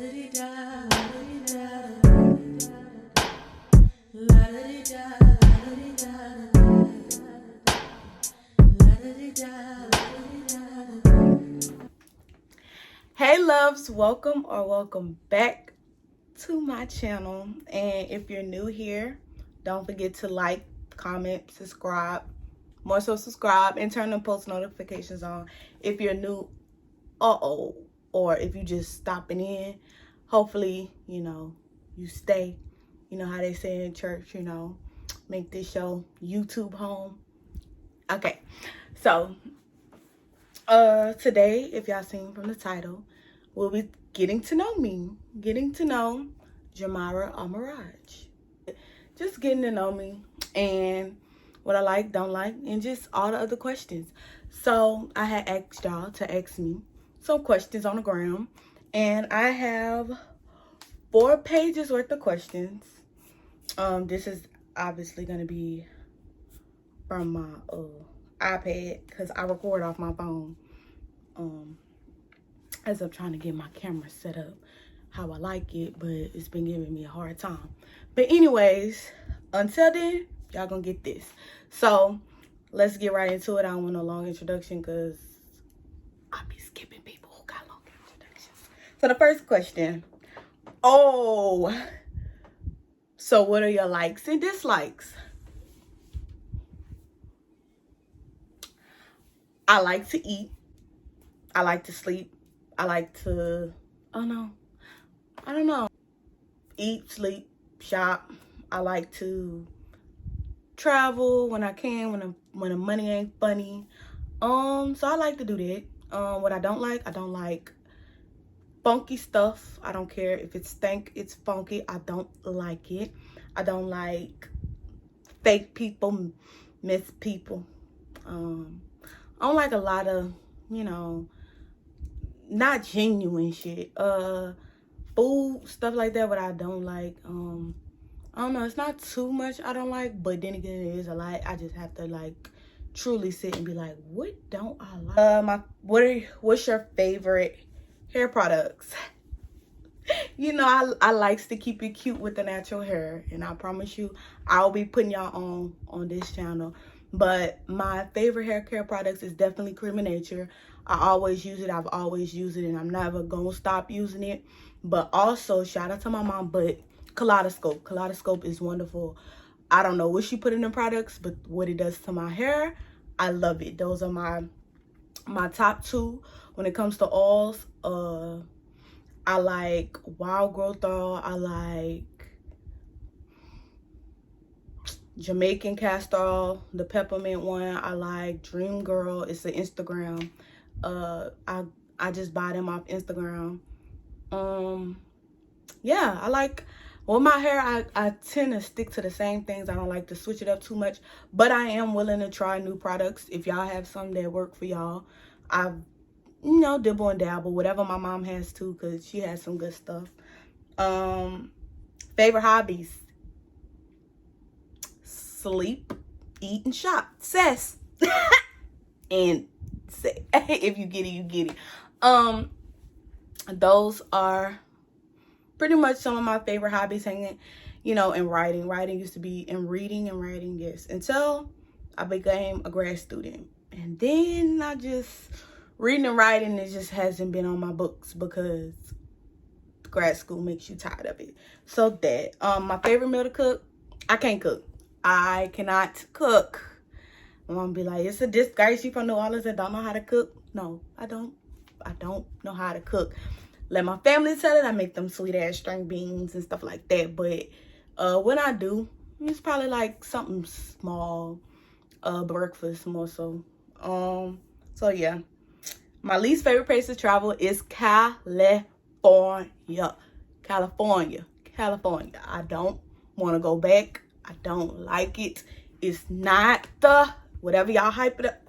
Hey loves, welcome back to my channel. And if you're new here, don't forget to like, comment, subscribe, more so subscribe, and turn the post notifications on. If you're new, or if you just stopping in, hopefully you stay. You know how they say in church, make this show YouTube home. Okay, so today, if y'all seen from the title, we'll be getting to know me, getting to know Jamira Arimaj. Just getting to know me and what I like, don't like, and just all the other questions. So I had asked y'all to ask me some questions on the ground, and I have 4 pages worth of questions. This is obviously gonna be from my iPad because I record off my phone. As I'm trying to get my camera set up how I like it, but it's been giving me a hard time. But anyways, until then, y'all gonna get this. So let's get right into it. I don't want a long introduction because I be skipping people who got long introductions. So the first question, so what are your likes and dislikes? I like to eat. I like to sleep. I like to, I don't know. Eat, sleep, shop. I like to travel when I can, when the money ain't funny. So I like to do that. What I don't like funky stuff. I don't care if it's stank, it's funky. I don't like it. I don't like fake people, miss people. I don't like a lot of, not genuine shit. Food, stuff like that, what I don't like. I don't know, it's not too much I don't like, but then again, it is a lot. I just have to like truly sit and be like, what don't I like? What's your favorite hair products? I likes to keep it cute with the natural hair, and I promise you I'll be putting y'all on this channel. But my favorite hair care products is definitely Cream of Nature. I always use it. I've always used it, and I'm never gonna stop using it. But also, shout out to my mom, but Kaleidoscope. Kaleidoscope is wonderful. I don't know what she put in the products, but what it does to my hair, I love it. Those are my top 2 when it comes to oils. I like Wild Growth Oil. I like Jamaican castor oil, the peppermint one. I like Dream Girl. It's an Instagram. I just buy them off Instagram. Yeah, I like, with my hair, I tend to stick to the same things. I don't like to switch it up too much, but I am willing to try new products. If y'all have some that work for y'all, I dibble and dabble, whatever my mom has too, because she has some good stuff. Favorite hobbies: sleep, eat, and shop. Cess. And say, if you get it, you get it. Those are pretty much some of my favorite hobbies. Hanging, and writing. Writing used to be, and reading and writing, yes, until I became a grad student. And then reading and writing, it just hasn't been on my books because grad school makes you tired of it. So that, my favorite meal to cook, I can't cook. I cannot cook. My mom be like, it's a disgrace you from New Orleans and don't know how to cook. No, I don't know how to cook. Let my family tell it. I make them sweet ass string beans and stuff like that. But when I do, it's probably like something small, breakfast more so. So yeah, my least favorite place to travel is California. I don't want to go back. I don't like it. It's not the whatever y'all hype it up,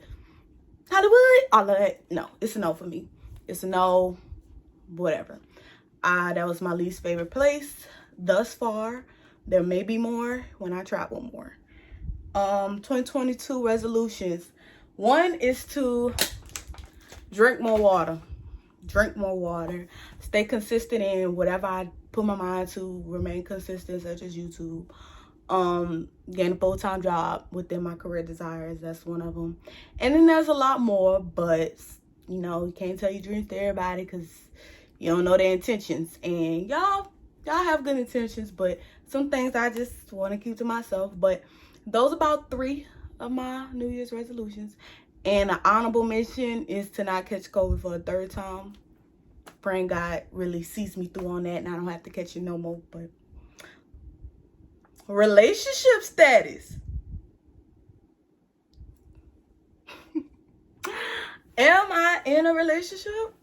Hollywood, all of that. No, it's a no for me. It's a no, whatever. That was my least favorite place thus far. There may be more when I travel more. 2022 resolutions. One is to drink more water. drink more water, stay consistent in whatever I put my mind to, remain consistent, such as YouTube. Getting a full-time job within my career desires, that's one of them. And then there's a lot more, but you know, you can't tell your dreams to everybody because you don't know their intentions. And y'all have good intentions, but some things I just want to keep to myself. But those about 3 of my New Year's resolutions. And an honorable mention is to not catch COVID for a 3rd time. Praying God really sees me through on that and I don't have to catch it no more. But relationship status. Am I in a relationship?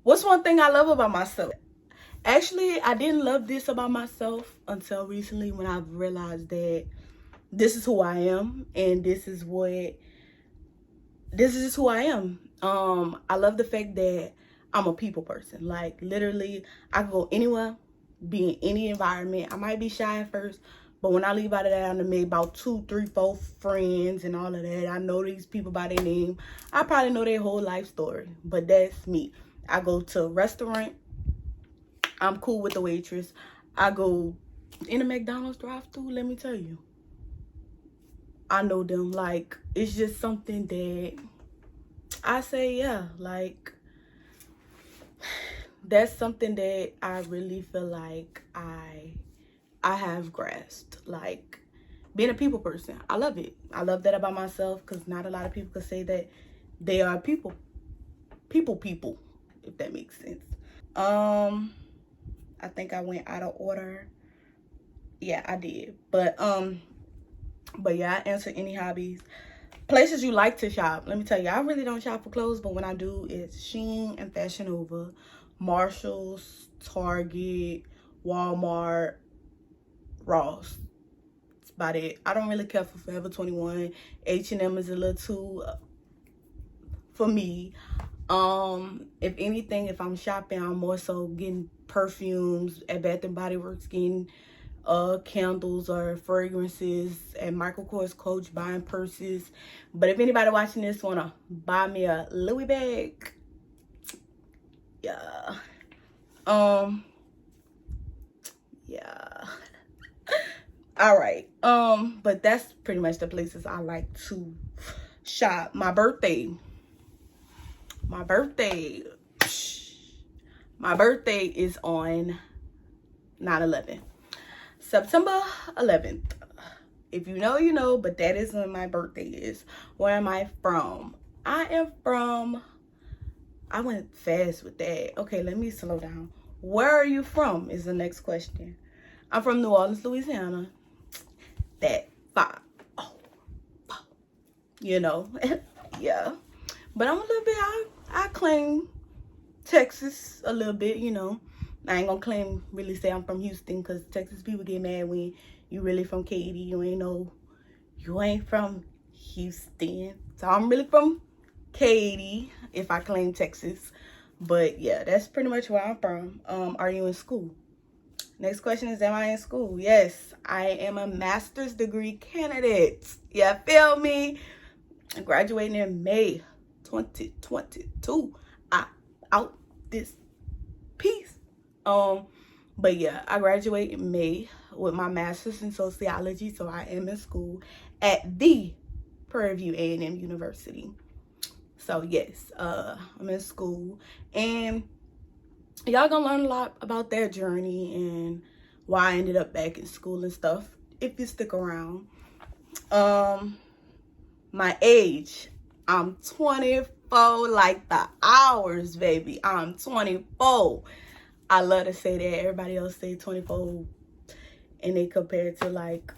What's one thing I love about myself? Actually, I didn't love this about myself until recently when I realized that this is who I am and this is just who I am. I love the fact that I'm a people person. Like, literally, I can go anywhere, be in any environment. I might be shy at first, but when I leave out of that, I'm made about 2, 3, 4 friends and all of that. I know these people by their name. I probably know their whole life story, but that's me. I go to a restaurant. I'm cool with the waitress. I go in a McDonald's drive-thru, let me tell you. I know them. Like, it's just something that I say, yeah, like, that's something that I really feel like I have grasped. Like, being a people person, I love it. I love that about myself because not a lot of people can say that they are people, if that makes sense. I think I went out of order. Yeah, I did. But yeah, I answered any hobbies. Places you like to shop. Let me tell you, I really don't shop for clothes, but when I do, it's Shein and Fashion Nova, Marshalls, Target, Walmart, Ross. That's about it. I don't really care for Forever 21. H&M is a little too for me. If anything, if I'm shopping, I'm more so getting perfumes at Bath and Body Works, getting candles or fragrances, and Michael Kors, Coach, buying purses. But if anybody watching this wanna buy me a Louis bag, yeah, yeah. All right. But that's pretty much the places I like to shop. My birthday is on 9/11. September 11th. If you know, you know, but that is when my birthday is. Where am I from? I went fast with that. Okay, let me slow down. Where are you from is the next question. I'm from New Orleans, Louisiana. That 5. Oh, you know, yeah. But I'm a little bit, I claim Texas a little bit, you know. I ain't gonna really say I'm from Houston because Texas people get mad when you really from Katy. You ain't from Houston. So I'm really from Katy if I claim Texas. But yeah, that's pretty much where I'm from. Are you in school? Next question is, am I in school? Yes, I am a master's degree candidate. Yeah, feel me? I'm graduating in May 2022. Out this piece. But yeah, I graduate in May with my master's in sociology, so I am in school at the Prairie View A&M University. So yes, I'm in school, and y'all gonna learn a lot about that journey and why I ended up back in school and stuff if you stick around. My age, I'm 24 like the hours, baby. I'm 24. I love to say that. Everybody else say 24 and they compare it to like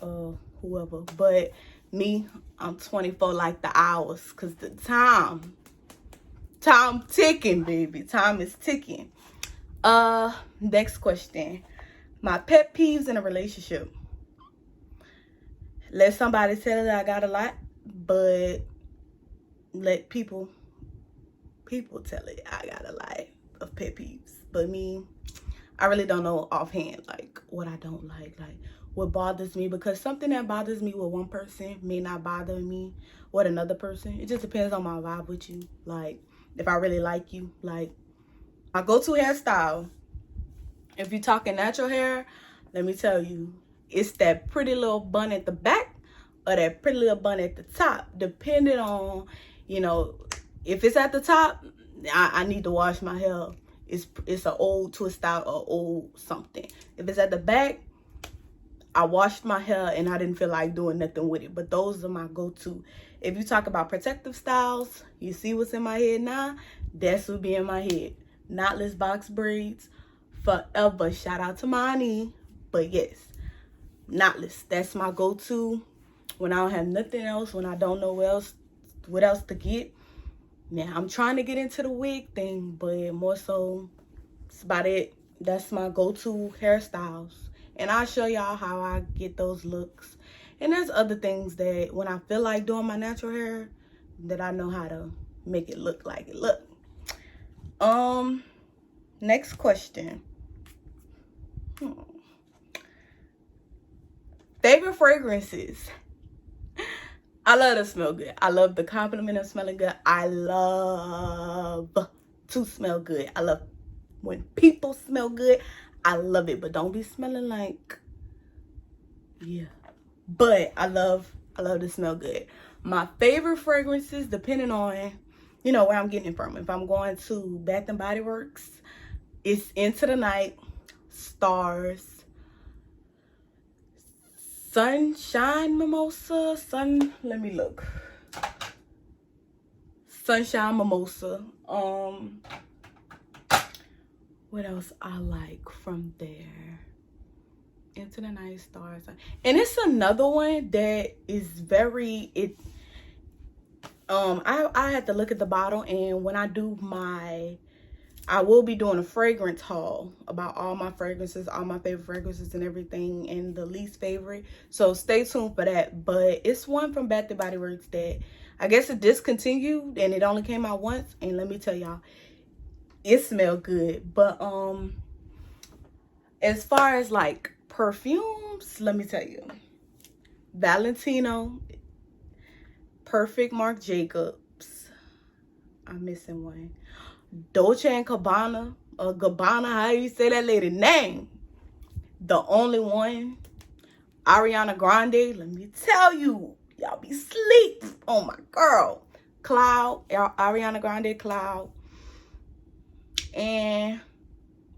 whoever. But me, I'm 24 like the hours because the time ticking, baby. Time is ticking. Next question. My pet peeves in a relationship. Let somebody tell that I got a lot, but let people tell it I got a lot of pet peeves. But me, I really don't know offhand like what I don't like what bothers me, because something that bothers me with one person may not bother me with another person. It just depends on my vibe with you. Like, if I really like you. Like, my go-to hairstyle, if you're talking natural hair, let me tell you, it's that pretty little bun at the back or that pretty little bun at the top, depending on, you know, if it's at the top, I need to wash my hair. It's an old twist out or old something. If it's at the back, I washed my hair and I didn't feel like doing nothing with it. But those are my go-to. If you talk about protective styles, you see what's in my head now? That's what be in my head. Knotless box braids forever. Shout out to Monty. But yes, knotless. That's my go-to when I don't have nothing else, when I don't know what else to get. Now, I'm trying to get into the wig thing, but more so, that's about it. That's my go-to hairstyles. And I'll show y'all how I get those looks. And there's other things that when I feel like doing my natural hair, that I know how to make it look like it look. Next question. Favorite fragrances. I love to smell good. I love the compliment of smelling good. I love to smell good. I love when people smell good. I love it, but don't be smelling like, yeah. But I love to smell good. My favorite fragrances, depending on, you know, where I'm getting it from. If I'm going to Bath and Body Works, it's Into the Night, Stars, Sunshine Mimosa, let me look. Sunshine Mimosa. What else I like from there? Into the Night, Stars. And it's another one that is very, I had to look at the bottle, and when I do I will be doing a fragrance haul about all my fragrances, all my favorite fragrances and everything, and the least favorite. So stay tuned for that. But it's one from Bath and Body Works that I guess it discontinued and it only came out once. And let me tell y'all, it smelled good. But as far as like perfumes, let me tell you, Valentino, Perfect Marc Jacobs. I'm missing one. Dolce and Gabbana, or Gabbana, how you say that lady name? The Only One. Ariana Grande, let me tell you, y'all be sleep on my girl. Cloud, Ariana Grande, Cloud. And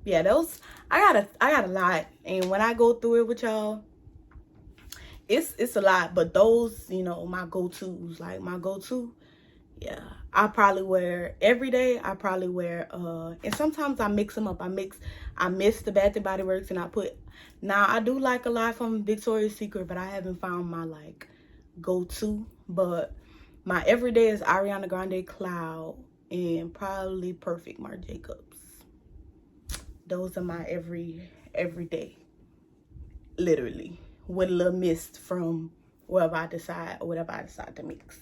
yeah, those, I got a lot. And when I go through it with y'all, it's a lot. But those, you know, my go-tos, like my go-to, yeah, I probably wear every day. I probably wear and sometimes I mix them up. I mix the Bath and Body Works, and I put, now I do like a lot from Victoria's Secret, but I haven't found my like go-to. But my everyday is Ariana Grande, Cloud, and probably Perfect Marc Jacobs. Those are my everyday, literally, with a little mist from whatever I decide to mix.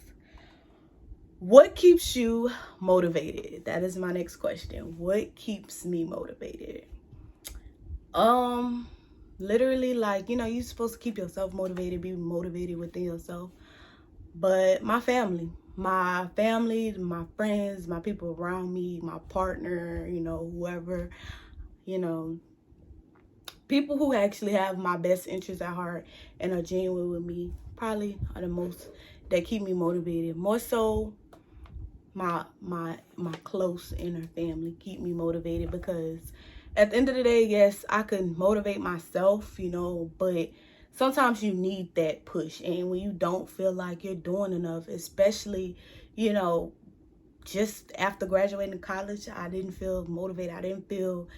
What keeps you motivated? That is my next question. What keeps me motivated? Literally, like, you know, you're supposed to keep yourself motivated, be motivated within yourself. But my family, my friends, my people around me, my partner, you know, whoever, you know, people who actually have my best interests at heart and are genuine with me probably are the most that keep me motivated. More so, my close inner family keep me motivated, because at the end of the day, yes, I can motivate myself, you know, but sometimes you need that push. And when you don't feel like you're doing enough, especially, you know, just after graduating college, I didn't feel motivated. I didn't feel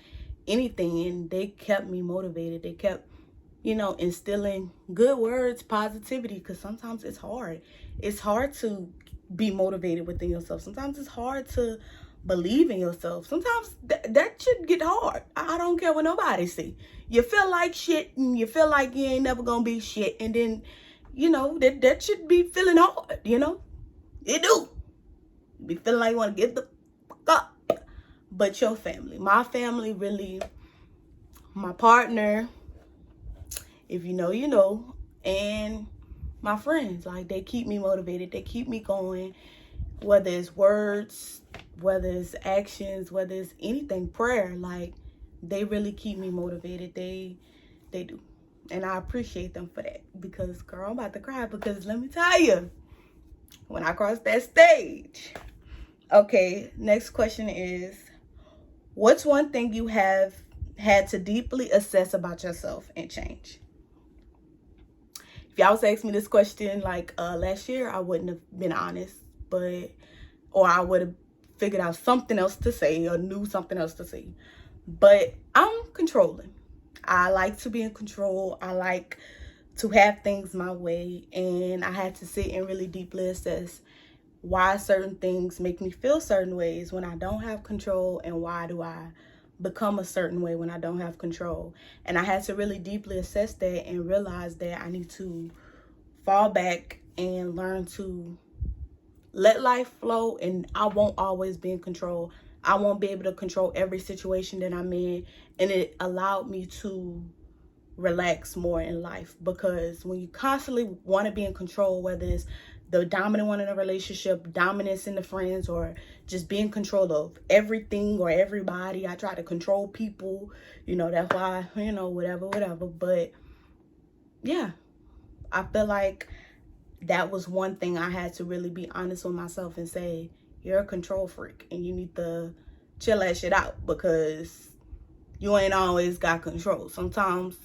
anything, and they kept me motivated. They kept, you know, instilling good words, positivity, because sometimes it's hard. It's hard to be motivated within yourself. Sometimes it's hard to believe in yourself. Sometimes that should get hard. I don't care what nobody say. You feel like shit, and you feel like you ain't never gonna be shit, and then, you know, that should be feeling hard, you know? It do. You be feeling like you want to get the fuck up. But your family, my family, really, my partner, If you know, you know. And my friends, like, they keep me motivated. They keep me going, whether it's words, whether it's actions, whether it's anything, prayer. Like, they really keep me motivated. They do. And I appreciate them for that. Because, girl, I'm about to cry. Because let me tell you, when I cross that stage. Okay, next question is, what's one thing you have had to deeply assess about yourself and change? If y'all was asking me this question like last year, I wouldn't have been honest, or I would have figured out something else to say or knew something else to say. But I'm controlling. I like to be in control. I like to have things my way, and I had to sit and really deeply assess why certain things make me feel certain ways when I don't have control, and why do I become a certain way when I don't have control. And I had to really deeply assess that and realize that I need to fall back and learn to let life flow, and I won't always be in control. I won't be able to control every situation that I'm in, and it allowed me to relax more in life. Because when you constantly want to be in control, whether it's the dominant one in a relationship, dominance in the friends, or just be in control of everything or everybody. I try to control people, that's why, whatever. But yeah, I feel like that was one thing I had to really be honest with myself and say, you're a control freak and you need to chill that shit out, because you ain't always got control. Sometimes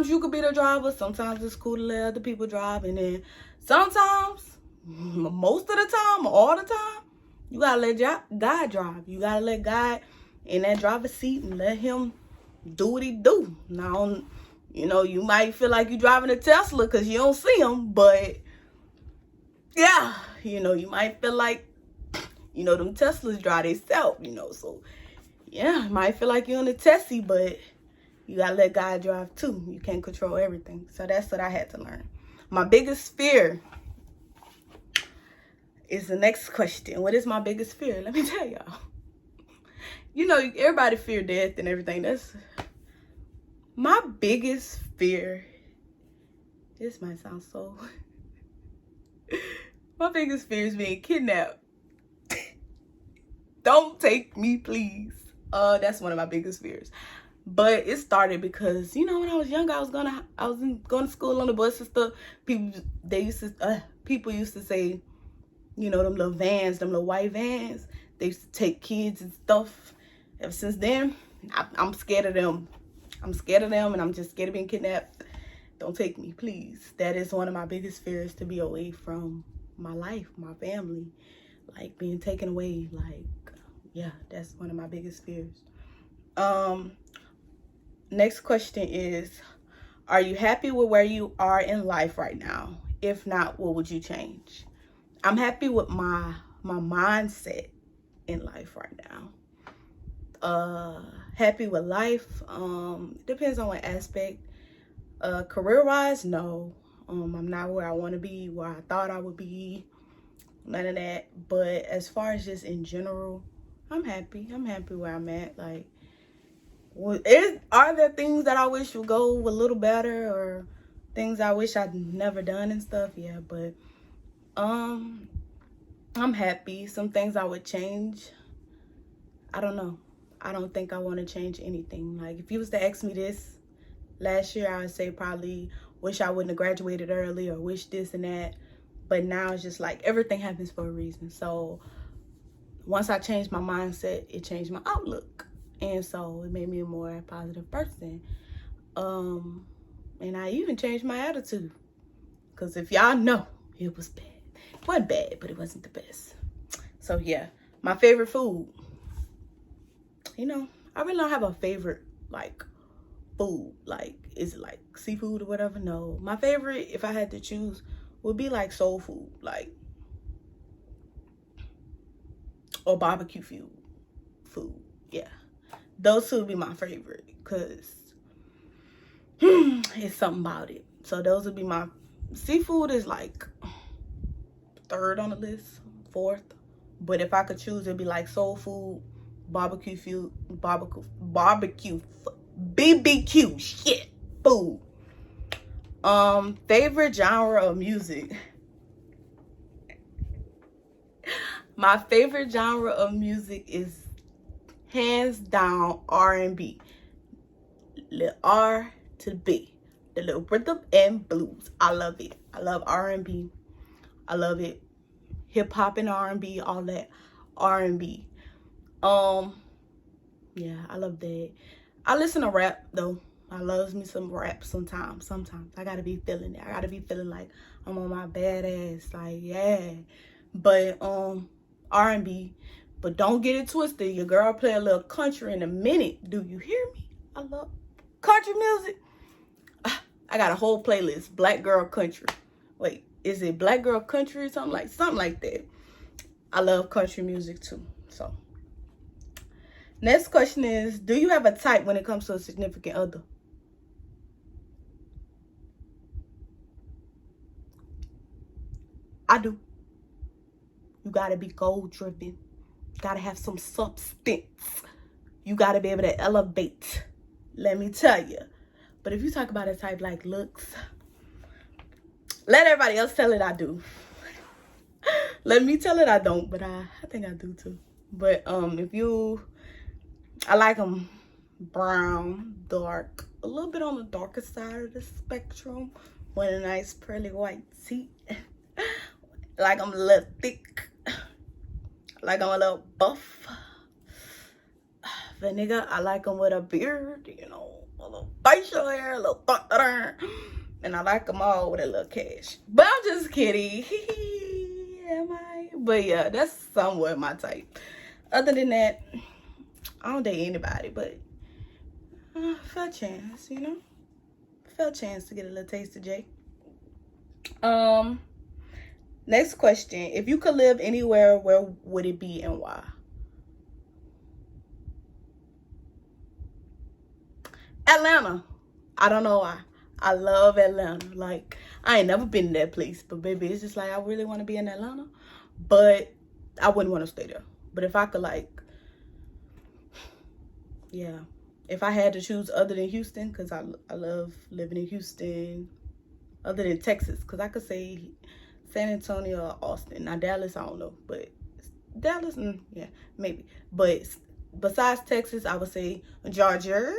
you could be the driver. Sometimes it's cool to let other people drive. And then sometimes, most of the time, all the time, you gotta let God drive. You gotta let God in that driver's seat and let him do what he do. Now, you might feel like you're driving a Tesla because you don't see him. But, yeah, you might feel like, them Teslas drive themselves, So, yeah, you might feel like you're in a Tessie, but you gotta let God drive too. You can't control everything. So that's what I had to learn. My biggest fear is the next question. What is my biggest fear? Let me tell y'all. Everybody fear death and everything. That's my biggest fear. This might sound so. My biggest fear is being kidnapped. Don't take me, please. That's one of my biggest fears. But it started because, when I was young, I was going to school on the bus and stuff. People used to say, them little vans, them little white vans, they used to take kids and stuff. Ever since then, I'm scared of them. I'm scared of them, and I'm just scared of being kidnapped. Don't take me, please. That is one of my biggest fears, to be away from my life, my family, like being taken away. Like, yeah, that's one of my biggest fears. Next question is, are you happy with where you are in life right now? If not, what would you change? I'm happy with my mindset in life right now. Happy with life. Depends on what aspect. Career-wise, no. I'm not where I want to be, where I thought I would be. None of that. But as far as just in general, I'm happy. I'm happy where I'm at. Like, are there things that I wish would go a little better, or things I wish I'd never done and stuff? Yeah, but I'm happy. Some things I would change. I don't know. I don't think I want to change anything. Like, if you was to ask me this last year, I would say probably wish I wouldn't have graduated early, or wish this and that. But now it's just like everything happens for a reason. So once I changed my mindset, it changed my outlook. And so it made me a more positive person. And I even changed my attitude. Because if y'all know, it was bad. It wasn't bad, but it wasn't the best. So yeah, my favorite food. I really don't have a favorite, like, food. Like, is it like seafood or whatever? No. My favorite, if I had to choose, would be like soul food. Like, or barbecue food. Yeah. Those two would be my favorite, because it's something about it. So those would be my... Seafood is like third on the list, fourth. But if I could choose, it'd be like soul food, BBQ shit, food. Favorite genre of music. My favorite genre of music is hands down R&B. Little R to the B. The little rhythm and blues. I love it. I love R&B. I love it. Hip hop and R&B, all that R&B. Yeah, I love that. I listen to rap though. I love me some rap sometimes. I gotta be feeling it. I gotta be feeling like I'm on my badass. Like, yeah. But R&B. But don't get it twisted. Your girl play a little country in a minute. Do you hear me? I love country music. I got a whole playlist. Black girl country. Wait, is it black girl country or something like that? I love country music too. So next question is, do you have a type when it comes to a significant other? I do. You gotta be goal driven. Gotta have some substance. You gotta be able to elevate. Let me tell you. But if you talk about a type like looks, let everybody else tell it I do. Let me tell it I don't, but I think I do too. But I like them brown, dark, a little bit on the darker side of the spectrum, with a nice pearly white teeth. Like I'm a little thick, like I'm a little buff. But nigga, I like them with a beard, you know, a little facial hair, a little and I like them all with a little cash. But I'm just kidding. Am I? But yeah, that's somewhat my type. Other than that, I don't date anybody, but fair chance, you know? Fair chance to get a little taste of J. Next question. If you could live anywhere, where would it be and why? Atlanta. I don't know why. I love Atlanta. Like, I ain't never been to that place, but baby, it's just like I really want to be in Atlanta, but I wouldn't want to stay there. But if I could, like, yeah, if I had to choose other than Houston, because I love living in Houston, other than Texas, because I could say San Antonio or Austin. Now, Dallas, I don't know, but Dallas, yeah, maybe. But besides Texas, I would say Georgia,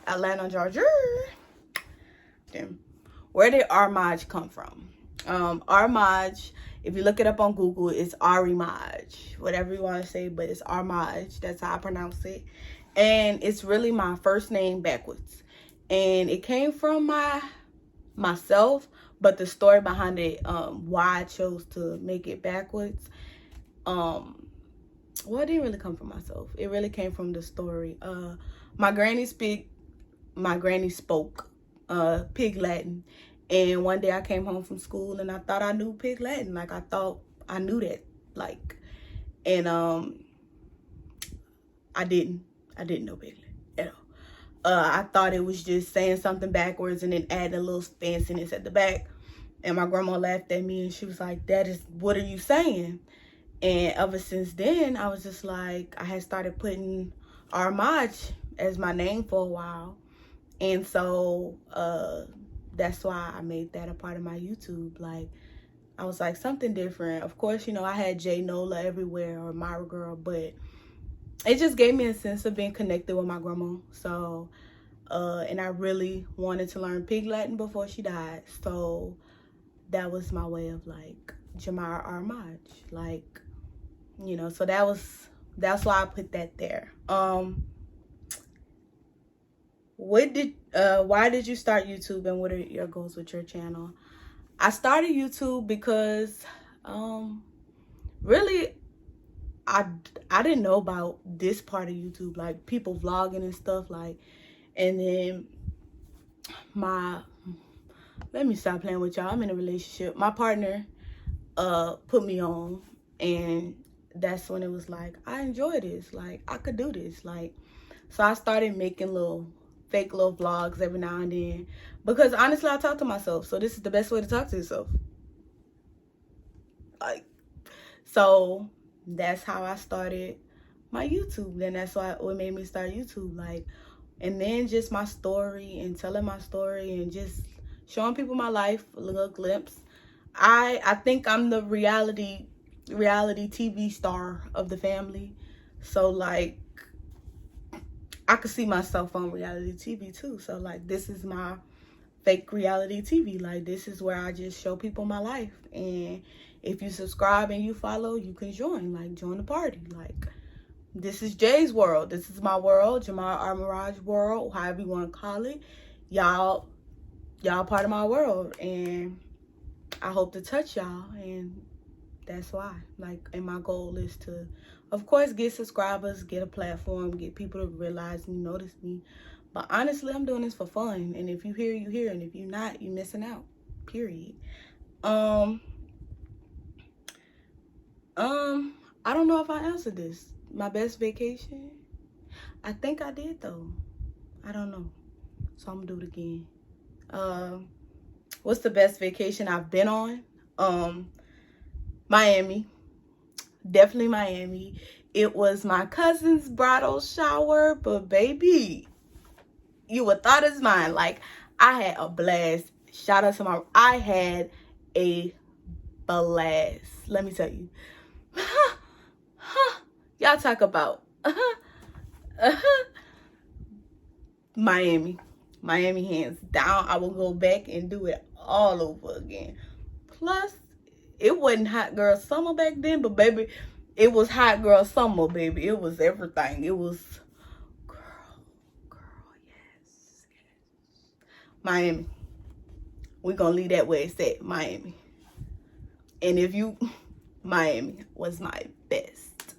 Atlanta, Georgia. Damn. Where did Arimaj come from? Arimaj, if you look it up on Google, it's Arimaj, whatever you want to say, but it's Arimaj. That's how I pronounce it. And it's really my first name backwards. And it came from myself, but the story behind it, why I chose to make it backwards, well, it didn't really come from myself. It really came from the story. My granny spoke Pig Latin, and one day I came home from school and I thought I knew Pig Latin. Like, I thought I knew that, like, and I didn't know Pig Latin at all. I thought it was just saying something backwards and then adding a little fanciness at the back. And my grandma laughed at me and she was like, what are you saying? And ever since then, I was just like, I had started putting Arimaj as my name for a while. And so that's why I made that a part of my YouTube. Like, I was like, something different. Of course, you know, I had J Nola everywhere or Myra Girl, but it just gave me a sense of being connected with my grandma. So, and I really wanted to learn Pig Latin before she died. So that was my way of, like, Jamira Arimaj. Like, you know, so that's why I put that there. Why did you start YouTube, and what are your goals with your channel? I started YouTube because really I didn't know about this part of YouTube, like people vlogging and stuff, like, and then let me stop playing with y'all. I'm in a relationship. My partner put me on, and that's when it was like, I enjoy this, like I could do this, like, so I started making fake little vlogs every now and then, because honestly I talk to myself, so this is the best way to talk to yourself. Like, so that's how I started my YouTube. Then that's what made me start YouTube. Like, And then just my story and telling my story and just showing people my life, a little glimpse. I think I'm the reality TV star of the family. So like I could see myself on reality TV too. So like this is my fake reality TV. Like this is where I just show people my life. And if you subscribe and you follow, you can join. Like join the party. Like this is Jay's world. This is my world. Jamira Arimaj world, however you want to call it. Y'all part of my world. And I hope to touch y'all. And that's why. Like, and my goal is to, of course, get subscribers, get a platform, get people to realize and notice me. But honestly, I'm doing this for fun. And if you hear, you hear. And if you're not, you're missing out. Period. I don't know if I answered this. My best vacation? I think I did though. I don't know. So I'm gonna do it again. What's the best vacation I've been on? Miami. Definitely Miami. It was my cousin's bridal shower, but baby, you would thought it's mine. Like, I had a blast. Shout out to I had a blast. Let me tell you. Y'all talk about Miami. Miami hands down. I will go back and do it all over again. Plus, it wasn't hot girl summer back then, but baby, it was hot girl summer, baby. It was everything. It was girl, yes. Miami. We're gonna leave that where it's at, Miami. And if you, Miami was my best.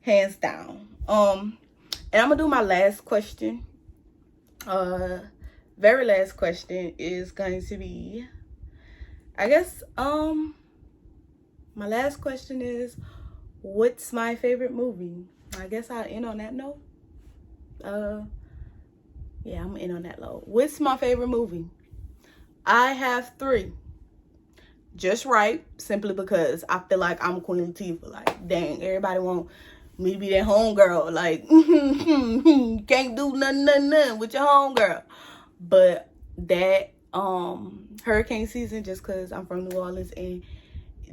Hands down. And I'm gonna do my last question. Very last question is going to be, I guess, my last question is, what's my favorite movie? I guess I'll end on that note. Yeah, I'm in on that note. What's my favorite movie? I have 3. Just right, simply because I feel like I'm Queen Latifah. Like, dang, everybody want me to be that homegirl. Like, can't do nothing with your homegirl. But that hurricane season, just because I'm from New Orleans, and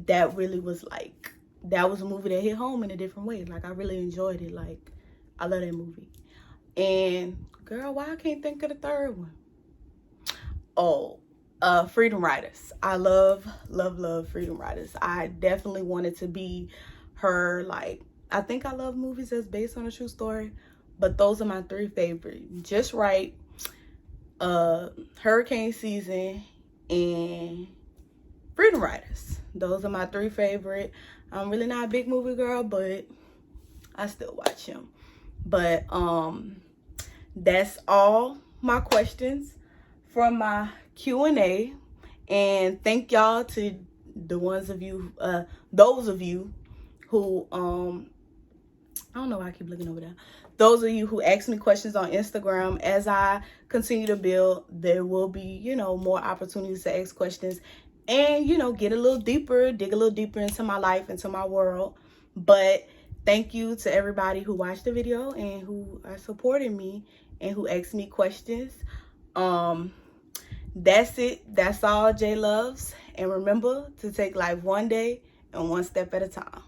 that really was like, that was a movie that hit home in a different way. Like, I really enjoyed it. Like, I love that movie. And girl, why I can't think of the third one? Oh, Freedom Riders. I love Freedom Riders. I definitely wanted to be her. Like, I think I love movies that's based on a true story, but those are my 3 favorite. Just Right, Hurricane Season, and Freedom Riders. Those are my 3 favorite. I'm really not a big movie girl, but I still watch them. But that's all my questions from my Q&A. And thank y'all to the ones of you, those of you who, I don't know why I keep looking over there. Those of you who ask me questions on Instagram. As I continue to build, there will be, you know, more opportunities to ask questions and, you know, get a little deeper, dig a little deeper into my life, into my world. But thank you to everybody who watched the video and who are supporting me and who asked me questions. That's it. That's all, J Loves. And remember to take life one day and one step at a time.